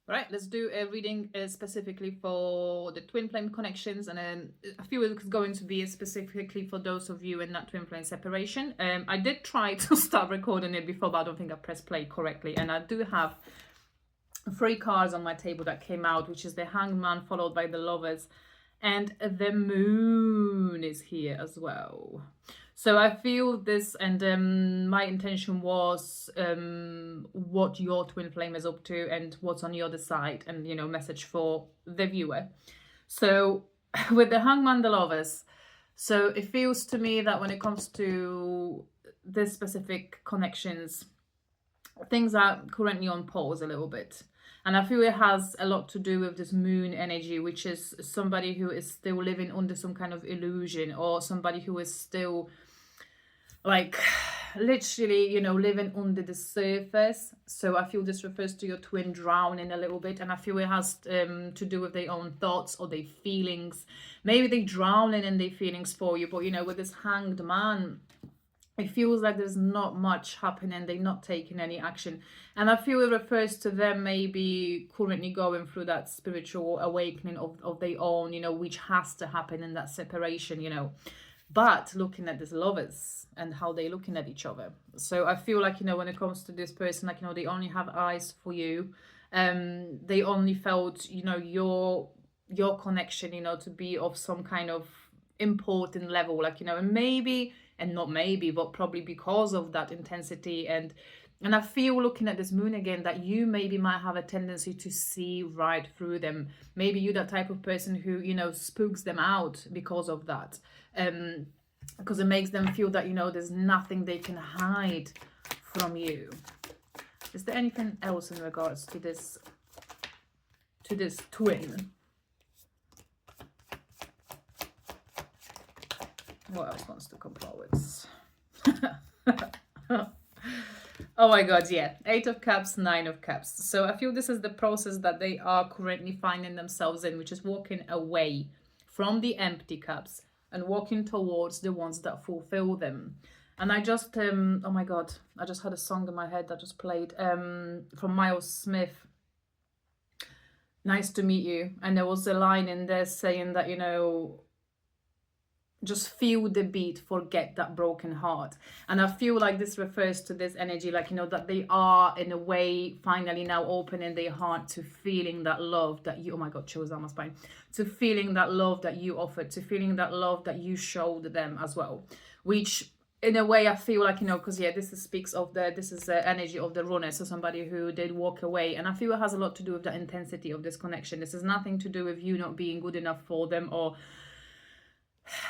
Right, let's do a reading specifically for the twin flame connections, and then I feel it's going to be specifically for those of you in that twin flame separation. I did try to start recording it before, but I don't think I pressed play correctly. And I do have 3 cards on my table that came out, which is the Hanged Man followed by the Lovers, and the Moon is here as well. So I feel this, and my intention was what your twin flame is up to and what's on the other side, and message for the viewer. So with the Hangman, the Lovers, so it feels to me that when it comes to this specific connections, things are currently on pause a little bit. And I feel it has a lot to do with this moon energy, which is somebody who is still living under some kind of illusion, or somebody who is still like literally, living under the surface. So I feel this refers to your twin drowning a little bit, and I feel it has to do with their own thoughts or their feelings. Maybe they drowning in their feelings for you, but with this Hanged Man, it feels like there's not much happening. They're not taking any action. And I feel it refers to them maybe currently going through that spiritual awakening of their own, which has to happen in that separation. But looking at these Lovers and how they're looking at each other. So I feel like, when it comes to this person, like, they only have eyes for you. They only felt, your connection, to be of some kind of important level, like, and maybe, and not maybe, but probably because of that intensity. And I feel, looking at this moon again, that you maybe might have a tendency to see right through them. Maybe you're that type of person who, spooks them out because of that. Because it makes them feel that, there's nothing they can hide from you. Is there anything else in regards to this twin? What else wants to come forwards? Oh my god, yeah. 8 of Cups, 9 of Cups. So I feel this is the process that they are currently finding themselves in, which is walking away from the empty cups and walking towards the ones that fulfill them. And I just, oh my god, I just had a song in my head that just played from Miles Smith. Nice to meet you. And there was a line in there saying that, just feel the beat, forget that broken heart. And I feel like this refers to this energy, like, that they are in a way finally now opening their heart to feeling that love that you, oh my god, chills down my spine, to feeling that love that you offered, to feeling that love that you showed them as well. Which in a way I feel like, because this speaks of this is the energy of the runner, so somebody who did walk away. And I feel it has a lot to do with the intensity of this connection. This has nothing to do with you not being good enough for them, or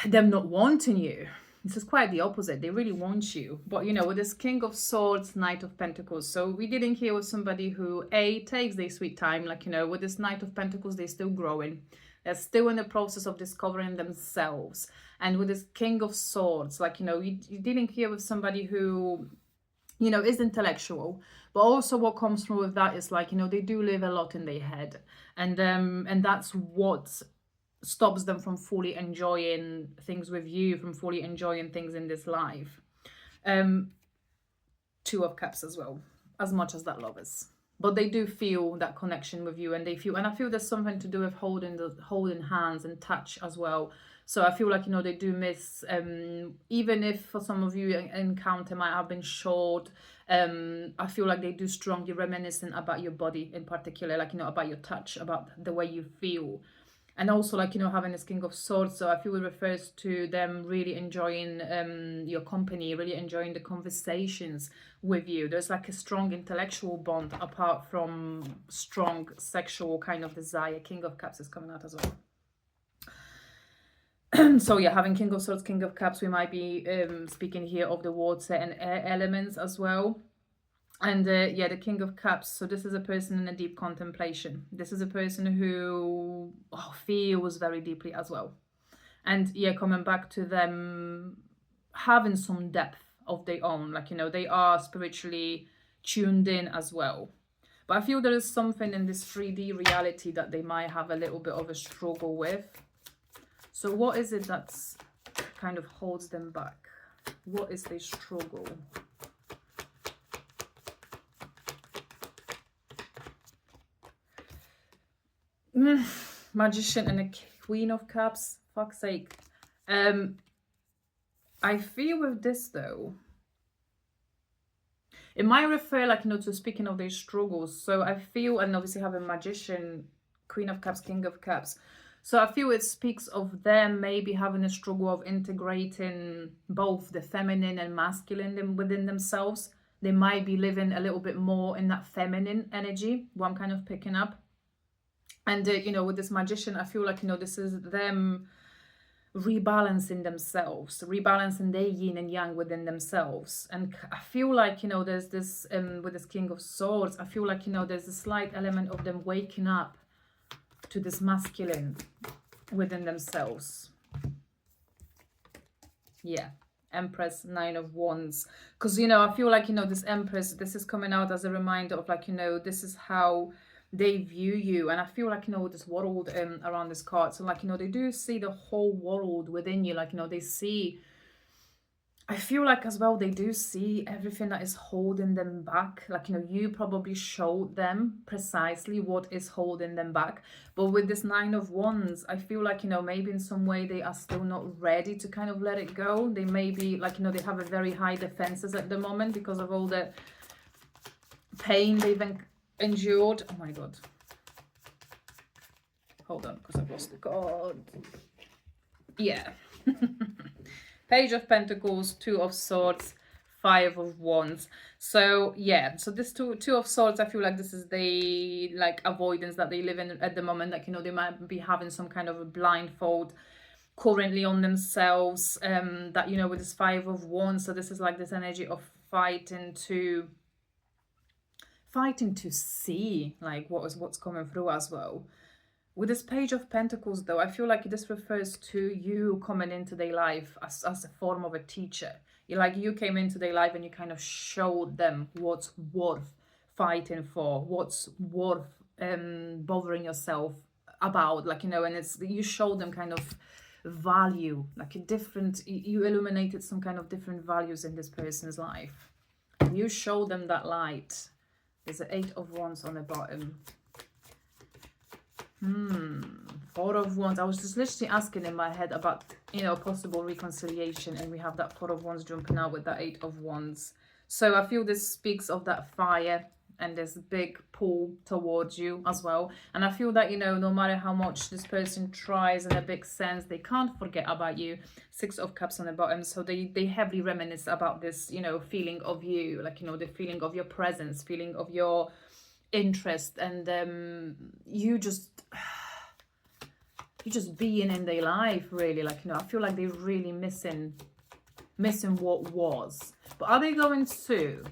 them not wanting you. This is quite the opposite. They really want you. But, with this King of Swords, Knight of Pentacles. So we didn't hear with somebody who, takes their sweet time. Like, with this Knight of Pentacles, they're still growing. They're still in the process of discovering themselves. And with this King of Swords, like, you didn't hear with somebody who, is intellectual. But also what comes through with that is like, they do live a lot in their head. And that's what stops them from fully enjoying things with you, from fully enjoying things in this life. 2 of Cups as well, as much as that Lovers. But they do feel that connection with you, and I feel there's something to do with holding hands and touch as well. So I feel like, they do miss, even if for some of you encounter might have been short, I feel like they do strongly reminiscent about your body in particular, like, about your touch, about the way you feel. And also, like, having this King of Swords, so I feel it refers to them really enjoying your company, really enjoying the conversations with you. There's like a strong intellectual bond apart from strong sexual kind of desire. King of Cups is coming out as well. So yeah, having King of Swords, King of Cups, we might be speaking here of the water and air elements as well. And the King of Cups. So this is a person in a deep contemplation. This is a person who feels very deeply as well. And coming back to them having some depth of their own. Like, they are spiritually tuned in as well. But I feel there is something in this 3D reality that they might have a little bit of a struggle with. So what is it that's kind of holds them back? What is their struggle? Magician and a Queen of Cups. Fuck's sake. I feel with this though, it might refer like, to speaking of their struggles. So I feel, and obviously have a Magician, Queen of Cups, King of Cups. So I feel it speaks of them maybe having a struggle of integrating both the feminine and masculine within themselves. They might be living a little bit more in that feminine energy, what I'm kind of picking up. And, with this Magician, I feel like, this is them rebalancing themselves, rebalancing their yin and yang within themselves. And I feel like, there's this, with this King of Swords, I feel like, there's a slight element of them waking up to this masculine within themselves. Yeah. Empress, Nine of Wands. Because, I feel like, this Empress, this is coming out as a reminder of like, this is how they view you. And I feel like, with this world around this card, so like, they do see the whole world within you. Like, they see, I feel like as well, they do see everything that is holding them back. Like, you probably showed them precisely what is holding them back. But with this Nine of Wands, I feel like, maybe in some way they are still not ready to kind of let it go. They may be like, they have a very high defenses at the moment because of all the pain they've endured. Oh my God. Hold on, because I've lost the card. Yeah. Page of Pentacles, Two of Swords, Five of Wands. So yeah, so this two of Swords, I feel like this is the like avoidance that they live in at the moment. Like, they might be having some kind of a blindfold currently on themselves. That, with this Five of Wands. So this is like this energy of fighting to see like what's coming through as well. With this Page of Pentacles, though, I feel like this refers to you coming into their life as a form of a teacher. You came into their life and you kind of showed them what's worth fighting for, what's worth bothering yourself about. Like, and it's, you showed them kind of value, like a different, you illuminated some kind of different values in this person's life. You showed them that light. There's an Eight of Wands on the bottom. Four of Wands. I was just literally asking in my head about, possible reconciliation, and we have that Four of Wands jumping out with that Eight of Wands. So I feel this speaks of that fire, and there's a big pull towards you as well. And I feel that, no matter how much this person tries in a big sense, they can't forget about you. Six of Cups on the bottom. So they heavily reminisce about this, feeling of you, like, the feeling of your presence, feeling of your interest, and you just being in their life, really. Like, I feel like they're really missing what was. But are they going to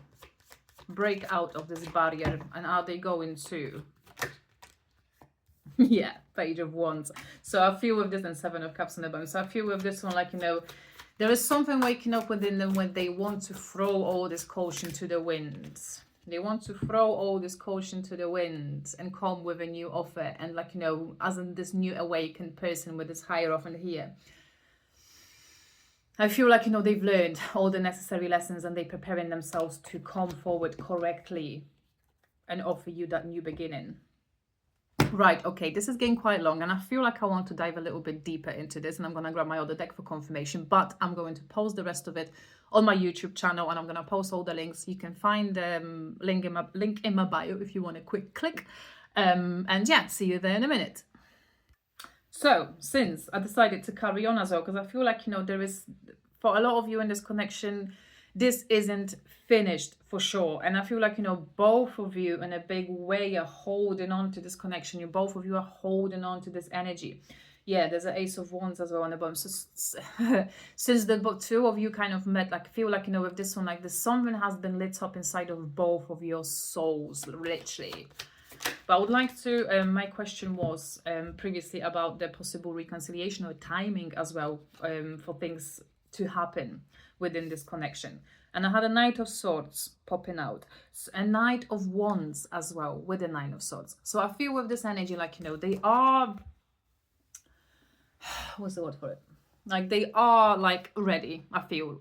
break out of this barrier, and are they going to yeah, Page of Wands. So I feel with this, and Seven of Cups on the bottom. So I feel with this one, like, there is something waking up within them when they want to throw all this caution to the wind. They want to throw all this caution to the wind and come with a new offer. And, like, as in this new awakened person with this Hierophant here, I feel like, they've learned all the necessary lessons, and they're preparing themselves to come forward correctly and offer you that new beginning. Right, okay, this is getting quite long, and I feel like I want to dive a little bit deeper into this, and I'm going to grab my other deck for confirmation, but I'm going to post the rest of it on my YouTube channel, and I'm going to post all the links. You can find the link in my bio if you want a quick click. And yeah, see you there in a minute. So, since I decided to carry on as well, because I feel like, there is, for a lot of you in this connection, this isn't finished for sure. And I feel like, both of you in a big way are holding on to this connection. Both of you are holding on to this energy. Yeah, there's an Ace of Wands as well on the bottom. So since the two of you kind of met, like, I feel like, with this one, like, there's something has been lit up inside of both of your souls, literally. But I would like to, my question was previously about the possible reconciliation or timing as well for things to happen within this connection. And I had a Knight of Swords popping out, a Knight of Wands as well with a Nine of Swords. So I feel with this energy, like, they are, what's the word for it? Like they are like ready, I feel.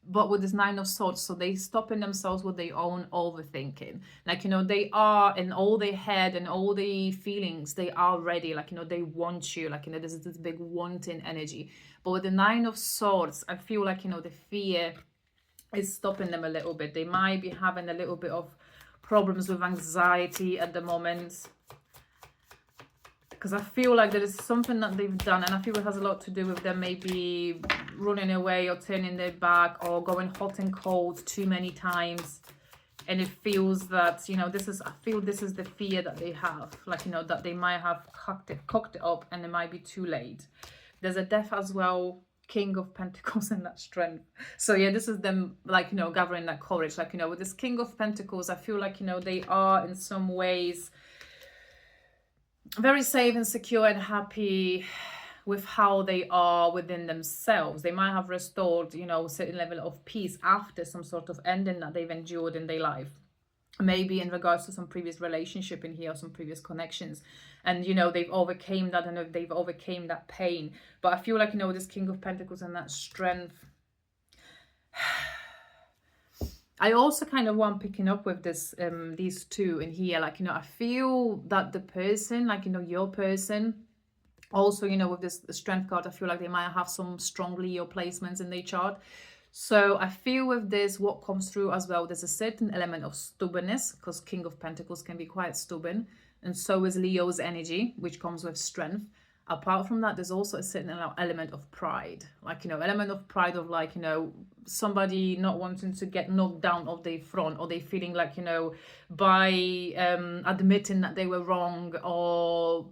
But with this Nine of Swords, so they stopping themselves with their own overthinking. Like, you know, they are in all their head and all the feelings, they are ready. Like, you know, they want you. Like, you know, there's this big wanting energy. But with the Nine of Swords, I feel like, you know, the fear is stopping them a little bit. They might be having a little bit of problems with anxiety at the moment, because I feel like there is something that they've done, and I feel it has a lot to do with them maybe running away or turning their back or going hot and cold too many times. And it feels that, you know, I feel this is the fear that they have, like, you know, that they might have cocked it up and it might be too late. There's a death as well, King of Pentacles, and that strength. So yeah, this is them, like, you know, gathering that courage. Like, you know, with this King of Pentacles, I feel like, you know, they are in some ways very safe and secure and happy with how they are within themselves. They might have restored, you know, a certain level of peace after some sort of ending that they've endured in their life. Maybe in regards to some previous relationship in here, or some previous connections. And, you know, they've overcame that, and they've overcame that pain. But I feel like, you know, this King of Pentacles and that strength, I also kind of want picking up with this, these two in here. Like, you know, I feel that the person, like, you know, your person, also, you know, with this strength card, I feel like they might have some strong Leo placements in their chart. So I feel with this, what comes through as well, there's a certain element of stubbornness, because King of Pentacles can be quite stubborn. And so is Leo's energy, which comes with strength. Apart from that, there's also a certain element of pride, like, you know, element of pride of, like, you know, somebody not wanting to get knocked down off their front, or they feeling like, you know, by admitting that they were wrong, or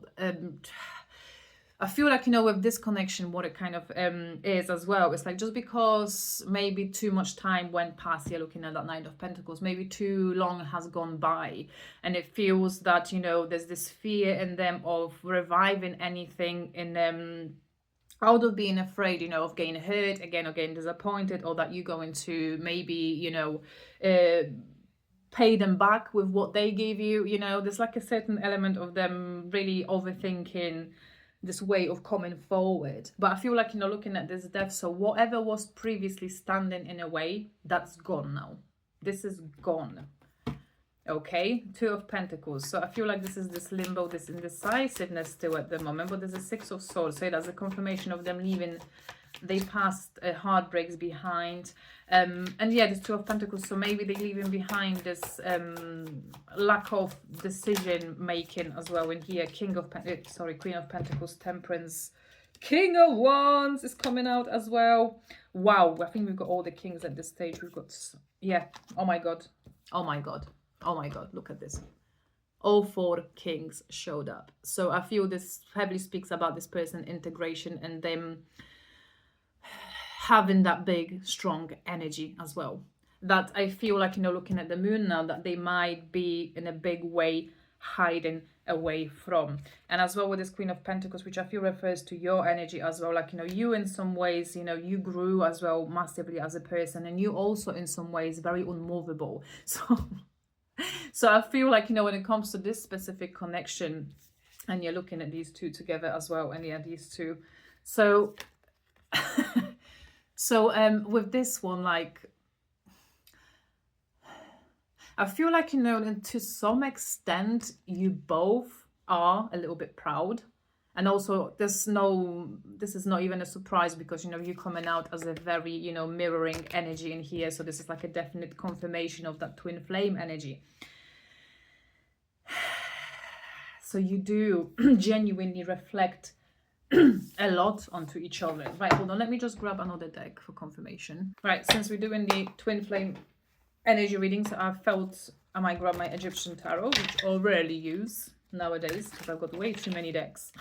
I feel like, you know, with this connection, what it kind of is as well, it's like, just because maybe too much time went past, you're looking at that Knight of Pentacles, maybe too long has gone by, and it feels that, you know, there's this fear in them of reviving anything in them, out of being afraid, you know, of getting hurt again or getting disappointed, or that you're going to maybe, you know, pay them back with what they gave you. You know, there's like a certain element of them really overthinking this way of coming forward. But I feel like, you know, looking at this death, so whatever was previously standing in a way, that's gone now. This is gone. Okay, Two of Pentacles. So I feel like this is this limbo, this indecisiveness still at the moment, but there's a Six of Swords. So that's a confirmation of them leaving they past heartbreaks behind. And yeah, this Two of Pentacles, so maybe they're leaving behind this lack of decision making as well in here. Queen of Pentacles, Temperance, King of Wands is coming out as well. Wow, I think we've got all the kings at this stage. We've got, yeah, oh my god, oh my god, oh my god, look at this. All four kings showed up. So I feel this heavily speaks about this person integration and them having that big strong energy as well, that I feel like, you know, looking at the moon now, that they might be in a big way hiding away from. And as well with this Queen of Pentacles, which I feel refers to your energy as well, like, you know, you in some ways, you know, you grew as well massively as a person, and you also in some ways very unmovable. So I feel like, you know, when it comes to this specific connection, and you're looking at these two together as well, and yeah, these two, so so with this one, like, I feel like, you know, to some extent you both are a little bit proud. And also this is not even a surprise, because, you know, you're coming out as a very, you know, mirroring energy in here. So this is like a definite confirmation of that twin flame energy. So you do genuinely reflect a lot onto each other. Right, hold on, let me just grab another deck for confirmation. Right, since we're doing the twin flame energy readings, I felt I might grab my Egyptian tarot, which I rarely use nowadays because I've got way too many decks.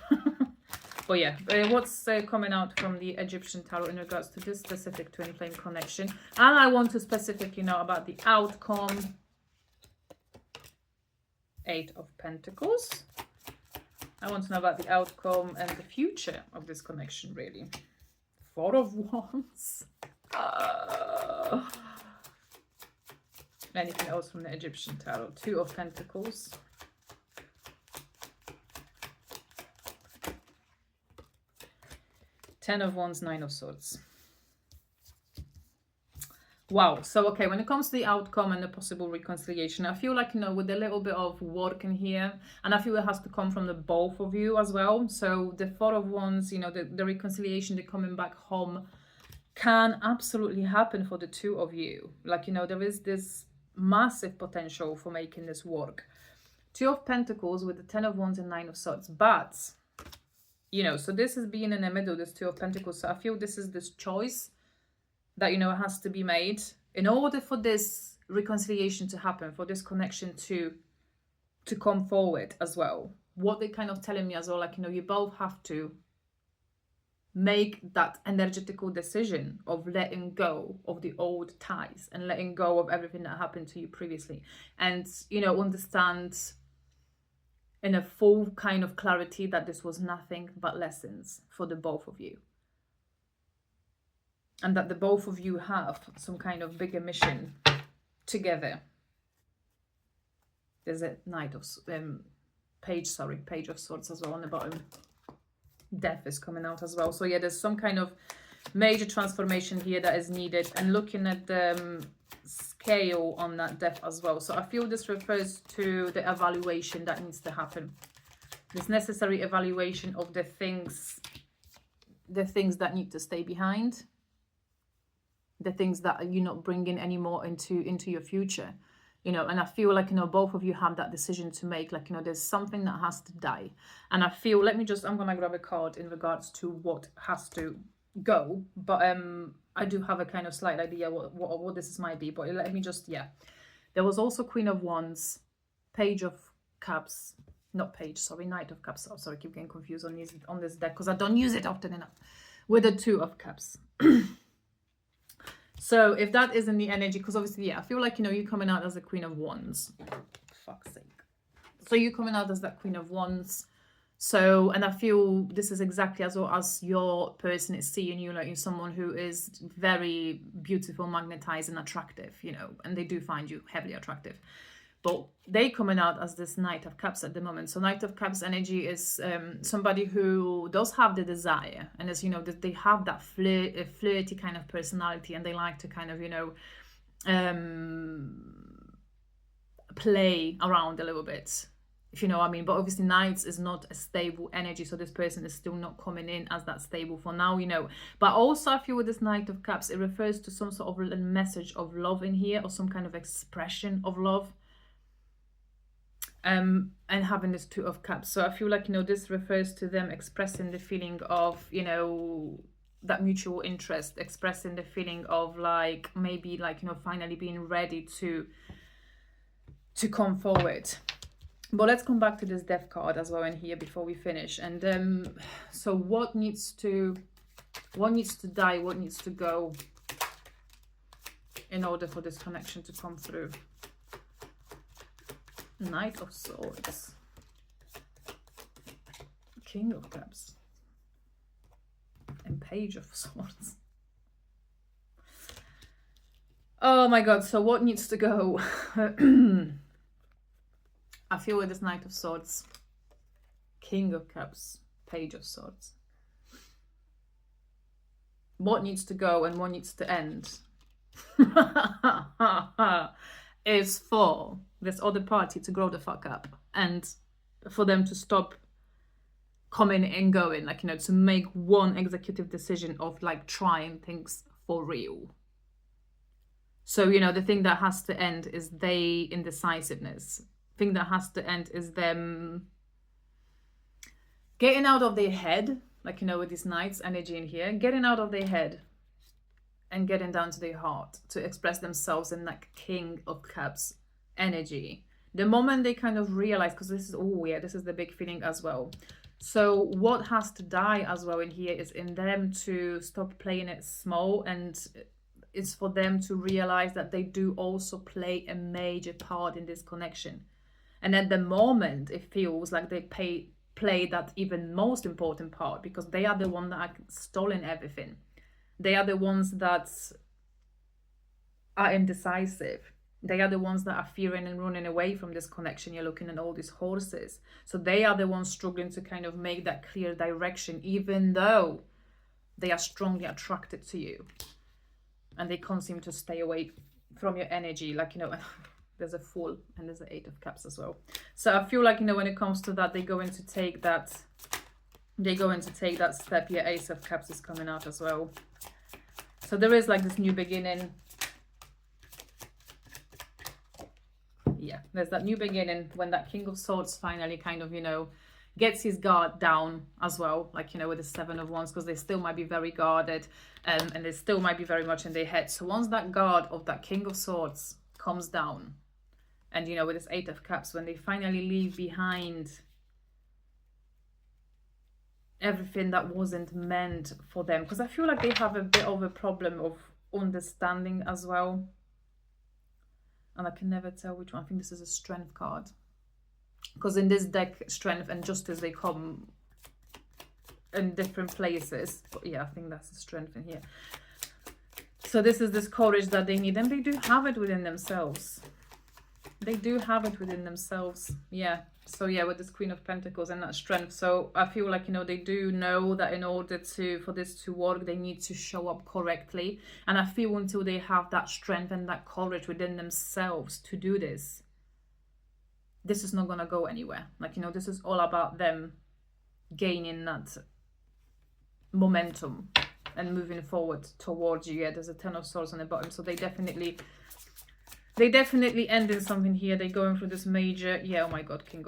But yeah, what's coming out from the Egyptian tarot in regards to this specific twin flame connection? And I want to specifically know about the outcome. Eight of Pentacles. I want to know about the outcome and the future of this connection, really. Four of Wands. Anything else from the Egyptian tarot? Two of Pentacles. Ten of Wands, Nine of Swords. Wow. So, okay, when it comes to the outcome and the possible reconciliation, I feel like, you know, with a little bit of work in here, and I feel it has to come from the both of you as well. So the Four of Wands, you know, the reconciliation, the coming back home can absolutely happen for the two of you. Like, you know, there is this massive potential for making this work. Two of Pentacles with the Ten of Wands and Nine of Swords. But, you know, so this is being in the middle, this Two of Pentacles. So I feel this is this choice that, you know, has to be made in order for this reconciliation to happen, for this connection to come forward as well. What they're kind of telling me as well, like, you know, you both have to make that energetical decision of letting go of the old ties and letting go of everything that happened to you previously, and, you know, understand in a full kind of clarity that this was nothing but lessons for the both of you, and that the both of you have some kind of bigger mission together. There's a Knight of Page of Swords as well on the bottom. Death is coming out as well. So yeah, there's some kind of major transformation here that is needed, and looking at the scale on that death as well. So I feel this refers to the evaluation that needs to happen, this necessary evaluation of the things that need to stay behind, the things that you're not bringing anymore into your future, you know. And I feel like, you know, both of you have that decision to make. Like, you know, there's something that has to die, and I feel, I'm gonna grab a card in regards to what has to go, but I do have a kind of slight idea what this might be, but let me just, yeah, there was also Queen of Wands, Page of Cups, not Page, sorry, Knight of Cups. Oh, sorry, I keep getting confused on this deck because I don't use it often enough, with the Two of Cups. So if that isn't the energy, because obviously, yeah, I feel like, you know, you're coming out as the Queen of Wands. Fuck's sake. So you're coming out as that Queen of Wands. So, and I feel this is exactly as well as your person is seeing you, like you're someone who is very beautiful, magnetizing, attractive, you know, and they do find you heavily attractive. But they coming out as this Knight of Cups at the moment. So Knight of Cups energy is somebody who does have the desire, and as you know, that they have that flirty kind of personality, and they like to kind of, you know, play around a little bit, if you know what I mean. But obviously Knights is not a stable energy, so this person is still not coming in as that stable for now, you know. But also I feel with this Knight of Cups, it refers to some sort of message of love in here, or some kind of expression of love. And having this Two of Cups. So I feel like, you know, this refers to them expressing the feeling of, you know, that mutual interest, expressing the feeling of, like, maybe, like, you know, finally being ready to come forward. But let's come back to this Death card as well in here before we finish. And so what needs to die, what needs to go in order for this connection to come through? Knight of Swords, King of Cups, and Page of Swords. Oh my god, so what needs to go? I feel with this Knight of Swords, King of Cups, Page of Swords. What needs to go and what needs to end is for this other party to grow the fuck up, and for them to stop coming and going, like, you know, to make one executive decision of, like, trying things for real. So, you know, the thing that has to end is their indecisiveness. The thing that has to end is them getting out of their head, like, you know, with this Knight's energy in here, getting out of their head and getting down to their heart to express themselves in, like, King of Cups energy. The moment they kind of realize, because this is, oh yeah, this is the big feeling as well. So what has to die as well in here is in them to stop playing it small, and it's for them to realize that they do also play a major part in this connection. And at the moment, it feels like they play that even most important part, because they are the one that are stolen everything. They are the ones that are indecisive. They are the ones that are fearing and running away from this connection. You're looking at all these horses. So they are the ones struggling to kind of make that clear direction, even though They are strongly attracted to you. And they can't seem to stay away from your energy. Like, you know, there's a Fool and there's the 8 of Cups as well. So I feel like, you know, when it comes to that, they're going to take that step. Yeah, Ace of Cups is coming out as well. So there is like this new beginning. Yeah, there's that new beginning when that King of Swords finally kind of, you know, gets his guard down as well, like, you know, with the 7 of Wands, because they still might be very guarded, and they still might be very much in their head. So once that guard of that King of Swords comes down, and, you know, with this 8 of Cups, when they finally leave behind everything that wasn't meant for them, because I feel like they have a bit of a problem of understanding as well. And I can never tell which one. I think this is a Strength card. Because in this deck, Strength and Justice, they come in different places. But yeah, I think that's the Strength in here. So this is this courage that they need. And they do have it within themselves. They do have it within themselves. Yeah. So yeah, with this Queen of Pentacles and that Strength. So I feel like, you know, they do know that in order for this to work, they need to show up correctly. And I feel until they have that strength and that courage within themselves to do this, this is not going to go anywhere. Like, you know, this is all about them gaining that momentum and moving forward towards you. Yeah, there's a 10 of Swords on the bottom. So they definitely ending something here. They're going through this major, yeah, oh my god, King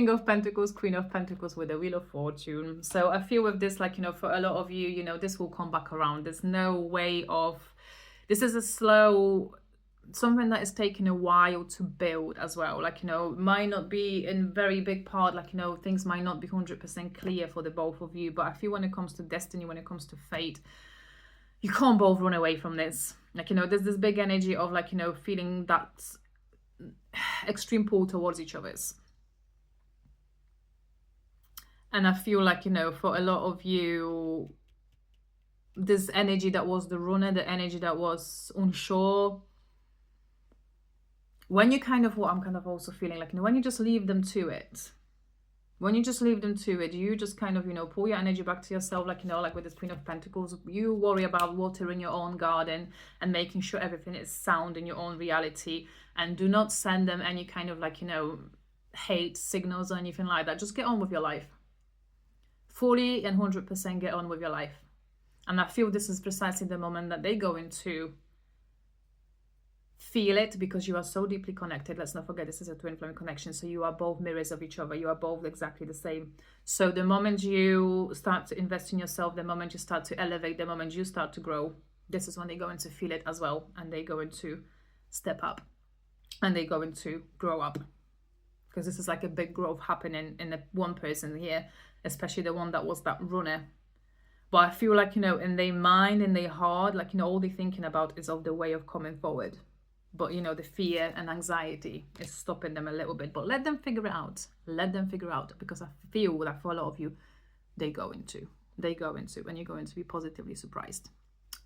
of Pentacles, Queen of Pentacles with the Wheel of Fortune. So I feel with this, like, you know, for a lot of you, you know, this will come back around. There's no way of, this is a slow, something that is taking a while to build as well. Like, you know, might not be in very big part, like, you know, things might not be 100% clear for the both of you. But I feel when it comes to destiny, when it comes to fate, you can't both run away from this. Like, you know, there's this big energy of, like, you know, feeling that extreme pull towards each other's. And I feel like, you know, for a lot of you, this energy that was the runner, the energy that was unsure, when you kind of, what I'm kind of also feeling like, you know, when you just leave them to it, you just kind of, you know, pull your energy back to yourself, like, you know, like with this Queen of Pentacles, you worry about watering your own garden and making sure everything is sound in your own reality, and do not send them any kind of, like, you know, hate signals or anything like that. Just get on with your life. Fully and 100% get on with your life. And I feel this is precisely the moment that they go into feel it, because you are so deeply connected. Let's not forget, this is a twin flame connection, so you are both mirrors of each other. You are both exactly the same. So the moment you start to invest in yourself, the moment you start to elevate, the moment you start to grow, this is when they're going to feel it as well, and they're going to step up and they're going to grow up, because this is like a big growth happening in the one person here, especially the one that was that runner. But I feel like, you know, in their mind, in their heart, like, you know, all they're thinking about is of the way of coming forward. But, you know, the fear and anxiety is stopping them a little bit. But let them figure it out. Let them figure out. Because I feel that for a lot of you, they're going to. And you're going to be positively surprised.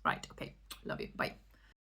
Right. Okay. Love you. Bye.